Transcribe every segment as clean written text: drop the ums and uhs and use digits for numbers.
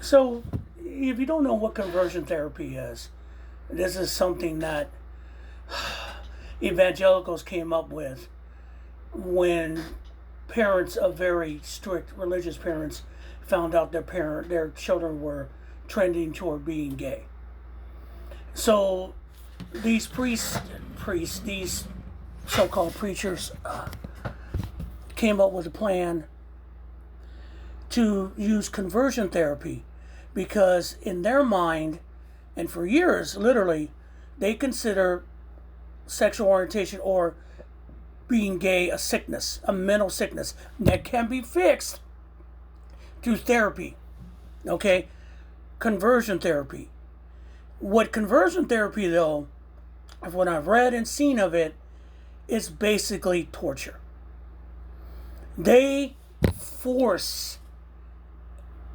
So, if you don't know what conversion therapy is, this is something that evangelicals came up with when parents of very strict religious parents found out their children were trending toward being gay. So these priests, these so-called preachers, came up with a plan to use conversion therapy because in their mind, and for years, literally, they consider sexual orientation or being gay a sickness, a mental sickness that can be fixed through therapy. Okay? Conversion therapy. What conversion therapy, though, of what I've read and seen of it, is basically torture. They force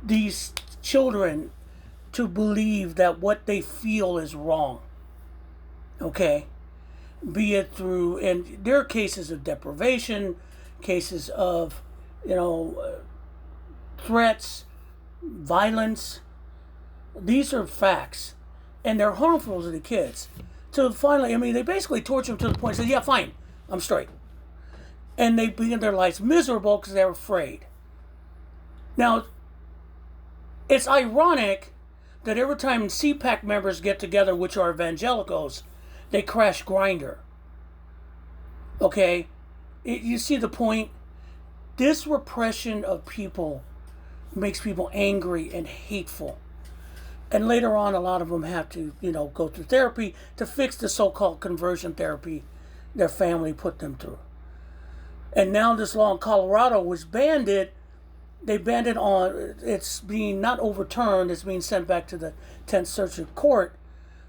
these children to believe that what they feel is wrong. Okay? Be it through, and there are cases of deprivation, cases of, threats, violence. These are facts, and they're harmful to the kids. So finally, they basically torture them to the point and say, yeah, fine, I'm straight. And they begin their lives miserable because they're afraid. Now, it's ironic that every time CPAC members get together, which are evangelicals, they crash Grindr. Okay? You see the point? This repression of people makes people angry and hateful. And later on, a lot of them have to, go through therapy to fix the so-called conversion therapy their family put them through. And now this law in Colorado was banned it. They banned it on, it's being not overturned, it's being sent back to the 10th Circuit Court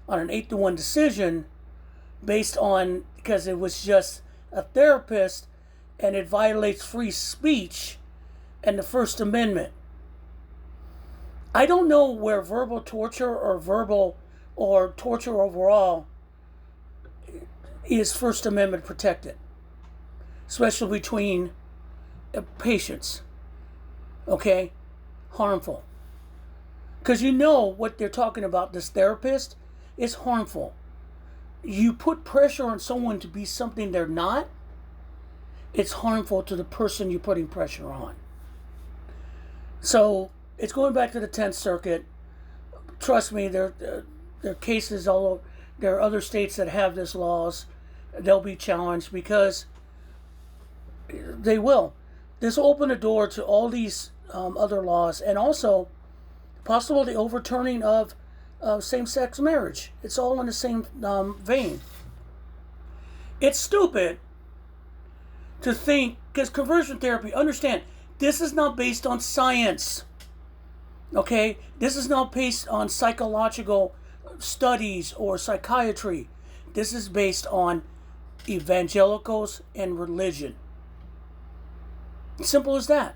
on an 8-1 decision based on, because it was just a therapist and it violates free speech and the First Amendment. I don't know where verbal torture or torture overall is First Amendment protected, especially between patients. Okay? Harmful. Because what they're talking about, this therapist, is harmful. You put pressure on someone to be something they're not, it's harmful to the person you're putting pressure on. So, it's going back to the 10th Circuit. Trust me, there are cases all over. There are other states that have these laws. They'll be challenged because they will. This will open the door to all these other laws, and also possible the overturning of same-sex marriage. It's all in the same vein. It's stupid to think, because conversion therapy, understand, this is not based on science. Okay? This is not based on psychological studies or psychiatry. This is based on evangelicals and religion. Simple as that.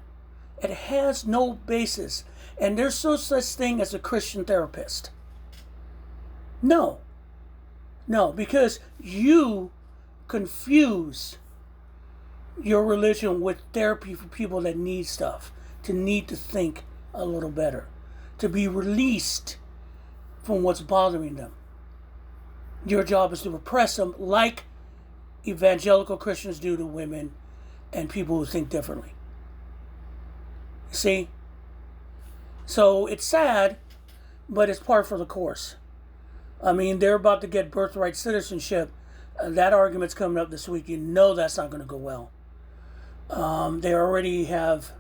It has no basis. And there's no such thing as a Christian therapist. No. No, because you confuse your religion with therapy for people that need stuff, to need to think a little better, to be released from what's bothering them. Your job is to repress them like evangelical Christians do to women and people who think differently. See? So it's sad, but it's par for the course. They're about to get birthright citizenship. That argument's coming up this week. That's not going to go well. They already have,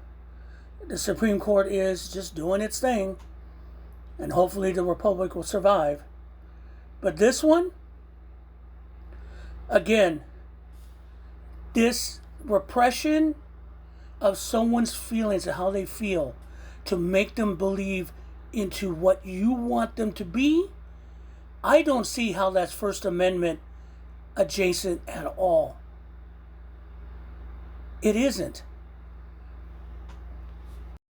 the Supreme Court is just doing its thing, and hopefully the Republic will survive. But this one, again, this repression of someone's feelings and how they feel to make them believe into what you want them to be, I don't see how that's First Amendment adjacent at all. It isn't.